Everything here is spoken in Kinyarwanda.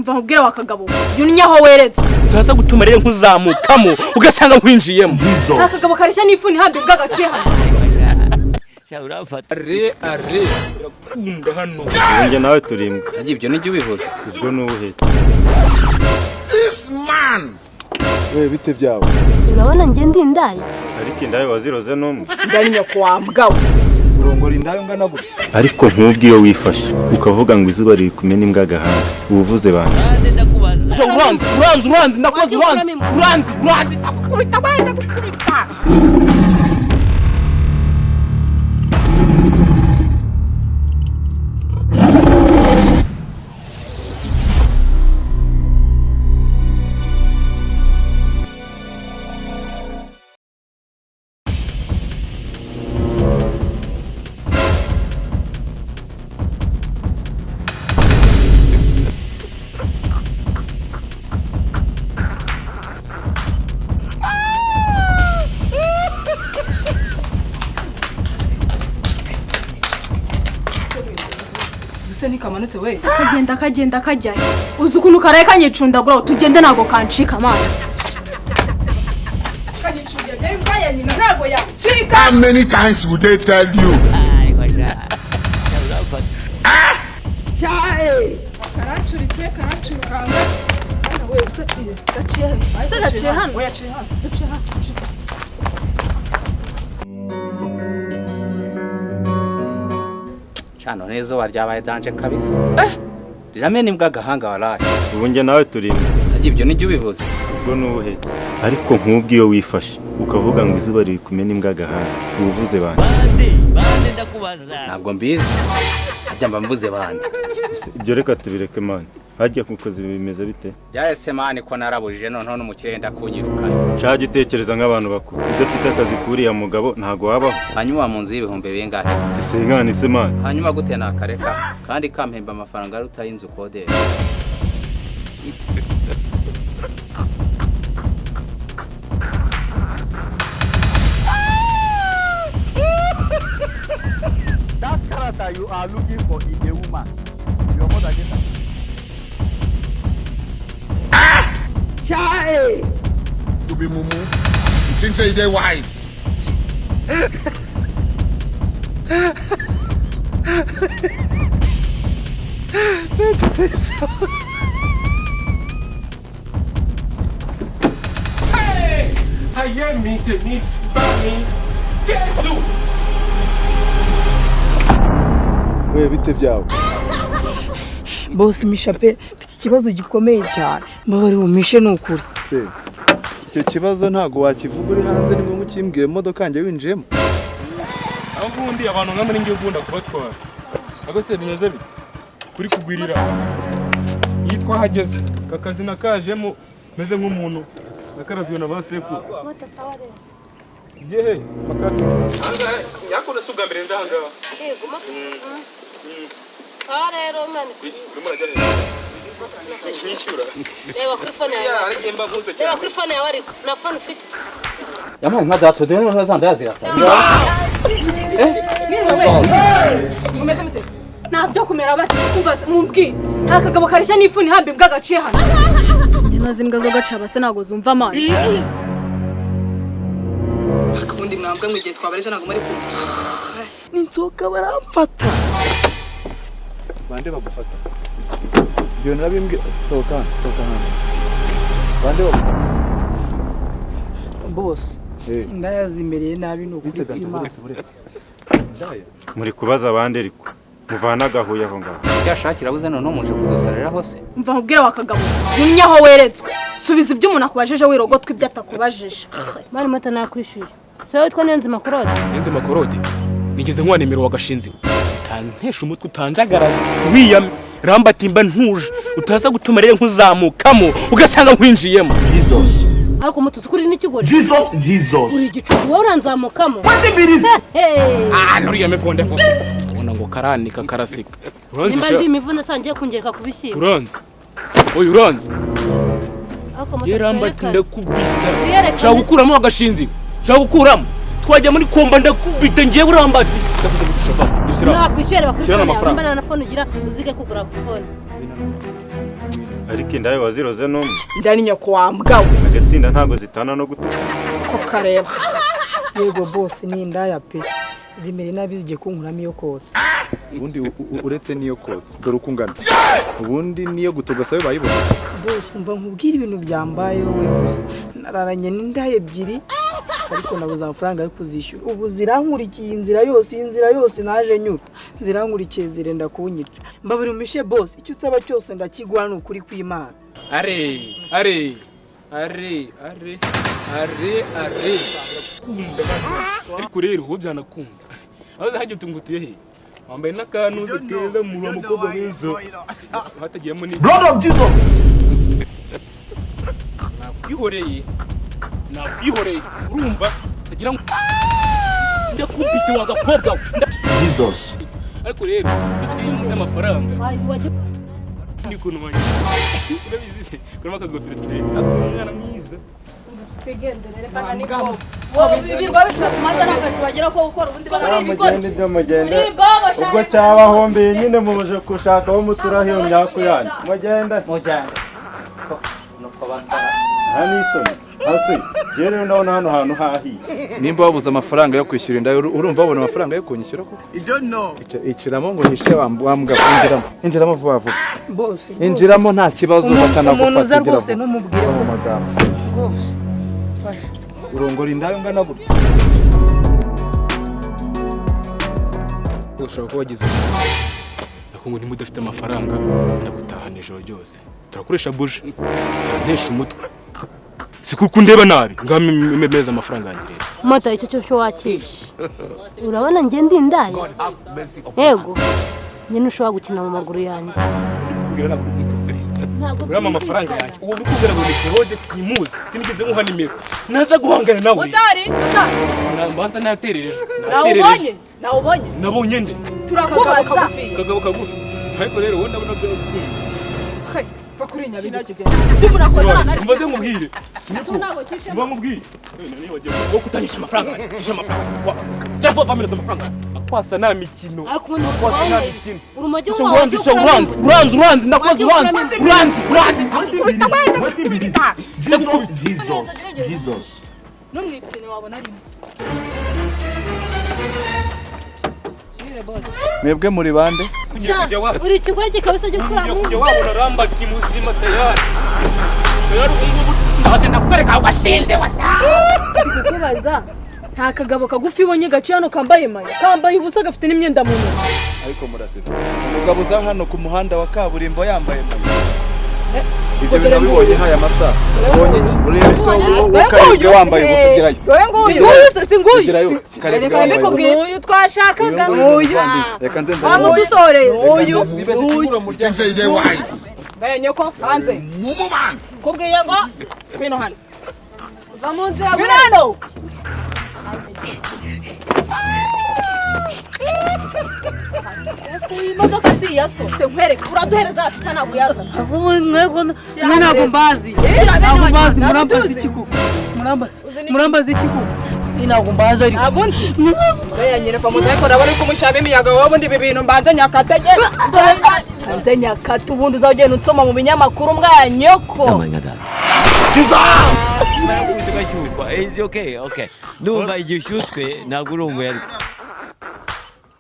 Mva nkubwire wa Akagabo. Yunyaho weretse. Utaza gutuma rero nkuzamukamo ugasanga nkwinjiyemo. Akagabo karishya n'ifuni handi bw'agaciye hano. Urafata are urakunda hano. Nge nawe turimbwa. Ibyo nijye wivuze. Ubwo nubuhe. This man. We bite byawe. Urabona nge ndi Indaya. Ariko Indaya waziroze numwe. Ndarinya kwambwa. Urongora Indaya ngana gute. Ariko nkubwiyo wifashe ukavuga ngo izuba riri kumena imbwa gahanga. Ubuvuze bande. Rwandan nakoze Rwandan nakukubita wenda gukubita. Ni kamanutse we kagenda kajyaye uzi ukuntu karaye kanyicundagura tugende nago kancika mana kanyicundiye bya mbaya nyina nago yacika. How many times would they tell you? Chae karacuritse karacurukanga ana we usatiye gaciye hano yaciye hano. Cyano nezo waryabaye danje kabisa. Riramena imbwa gahanga waraje. Ubu nge nawe turimbwa. Ibyo nijye wivuze. Ubwo nubuhetse. Ariko nkubwiyo wifashe ukavuga ngo izuba riri kumena imbwa gahanga. Ubuvuze bande. Bande ndakubaza. Ntabwo mbizi. Ajya mvuze bande. Ibyo reka tubireke man. Hajya kukoze bimeze bite? Byahise mane ko narabujije noneho n'umukiriya ndakunyirukana. Caje itekereza nk'abantu bakuru. Udafite akazi kuriya mugabo ntago wabaho. Hanyuma mu nzu y'ibihumbi bingahe? Zisengana se man. Hanyuma gute nakareka kandi kampemba amafaranga rutayinzu kodera. That character you are looking for is a woman. Your mother get her. Chai! To be mumu. You think say they wise? Hey! Haye mite ni bami. Jesus! We bite byawe. Boss Mishape mfite ikibazo gikomeye cyane. Mbabari bumishe nukuri. Se. Icyo kibazo ntago wakivuga uri hanze ni ngombwa ukimbwire imodoka yanjye winjiyemo. Abundi abantu ngamwe n'ingiye ugunda kubatwara. Ago se bimeze bite? Kuri kugwirira. Yitwa hageze. Kakazi nakajemo meze nk'umuntu. Nakarazwe na baseku. Yehe, makasi. Anga yakona sugambere ndanga. Yego ma. Rero mane. Urimo urajya he? Nishyura. Reba kuri phone yawe. Ya ariko mba mvuze cyane. Reba kuri phone yawe ariko na phone ufite. Yamuye nka dato de no zanda zirasa. Umeze mute. Nabyo kumera bati kumva mumbwi. Nta Kagabo karishya n'ifuni hambi bw'agaciye hano. Nyina zimbwa zo gaca base nago zumva amana. Akabundi mwambwa mu gihe twabareje nago muri ku. Ninzoka baramfata. Bande bagufata. Byo narabimbwe sohoka hano. Bande Boss. Indaya zimereye nabi n'ukuri kw'Imana. Muri kubaza abandi ariko muvana gahuye aho ngaho. Yashakira buze none umuje kudusarira hose. Mva nkubwire wa Kagabo. Yunyaho weretswe. Subiza ibyo umuntu akubajije wirogotwe ibyo atakubajije. Mari mata nakwishyura. Sawa witwa Nenze Makorode. Nenze Makorode. Nigeze nkwa nimero wagashinziwe. Tantesha umutwe utanjagaraza. Wiyame rambatimba ntuje. Utaza gutuma rero nkuzamukamo ugasanga nkwinjiyemo. Jesus. Ako mutuzi kuri n'ikigori. Jesus. Uri gicuku uranzamukamo. Nuriya mefonde fo. Ubona ngo karanika karasika. Nimba ndi imivune sangiye kungereka kubishyira. Uranze. Oya uranze. Ako mutuzi. Yerambati ndakubita. Shaka gukuramo agashinzi. Shaka gukuramo. Twajya muri komba ndakubita ngiye urambati. Ndavuze gushaka. Nakwishyura bakwishyura. Mbana na phone ugira uzige kugura phone. ariko Indaya waziroze n'umwe. Indaya ni nyoko wambwawe. Agatsinda ntago zitana no gutuka. Ko kareba. Yego boss ni Indaya pe. Zimere nabi zigiye kunkuramo iyo kotsa. Ubundi uretse niyo kotsa dore ukungana. Ubundi niyo gutogasa yo bayibona. Boss umva nkubwira ibintu byambayeho we gusa. Nararanye n'Indaya ebyiri. Ariko nabuze amafaranga yo kuzishyura. Ubu zirankurikiye inzira yose naje nyura. Zirankurikiye zirenda kunyica. Mbabiri umishe boss, icyo utsaba cyose ndakigwa n'ukuri kw'Imana. Are. Ariko rero uwo byanakunda. Aho hajye tungutuye he? Wambaye n'akanuze keza mu mukobwa mwiza. Hatagiyemo ni Blood of Jesus. Nakwihoreye urumva tagira ngo njya kumpita wagakobwa Jesus. Ariko rero ndi amafaranga ndi kunwanya urabizi kurama kagofero turebe umwana mwiza twigendere kana niko wowe bizirwa bica kumaza nakazi bagira ko gukora ubundi ko muri ibikora muri baba shaka ubwo cyabahombeye nyine muje kushaka wo muturahiyo nyako yanyu mugenda nuko basara hanisoni hasi jere ndabona hano hantu hahiye nimba wabuze amafaranga yo kwishyura Indaya urumva wabona amafaranga yo kunyishyura ko I don't know iciramo ngo hishe wambwa injiramo vuba vuba boss injiramo nta kibazo bakanagufata umuntu uza rwose numubwire ko magambo rwose fasha urongora Indaya ngana gutya ushaka ko wagize ngo ni mudafite amafaranga ndagutahana ijoro ryose turakoresha buje ntesha umutwe sikuko ndeba nabi ngamemeza amafaranga yanjye rero mota icyo cyo wakisha urabona nge ndi Indaya yego nyine ushobora gukina mu maguru yanjye urama amafaranga yanjye uwo bikubwira ngo ni Claude simuzi sinigeze nkuha nimero naza guhangana nawe utari nambaza naterereje nawubonye nabonye nde turakubaza Akagabo kagufi ariko rero wowe ndabona byo hey bakuri nyabinacyo tumurakoza nagari mbaze mubwire mba mubwire wo kutanyisha amafaranga ndavuga family amafaranga akwasa na mikino akwasa na mikino urumoje uranzi ndakoze uranzi Jesus numwipine wabona ari mwebwe muri bande uri kigoryi kabisa cyo kuramo kujya wabona ramba kimuzima tayari ndaje ndakwereka ugashinze wasa kubaza nta kagabo kagufi ibonye Kishyano kambaye ubusa gafite n'imyenda mu ntoki ariko murasetse umugabo uza hano ku muhanda wa kaburimbo yambaye ibyo bintu bibonye haya masaha ubonye iki urebe cyo ukaribyo wambaye ubusugirayo nguyu reka mbikubwiye uyu twashakaga reka nze bamudusoreza uyu Ndaya nyoko hanze kubwiye ngo kwino hano bamunzi ya hano imodoka si yaso se nkwereka uraduhereza atana buyaza ntabwo mbazi murambaza ikigo murambaza ikigo ntabwo mbazi ariko ntabwo nzi ndaya nyereka muzeko ndabona ko mushaba imiyaga wowe ndi ibintu mbanze nyakatege mbanze nyakata ubundi uzagenda unsoma mu binyamakuru mwanyoko It's okay. Ndumva igihe ushyutswe ntabwo urunguye ariko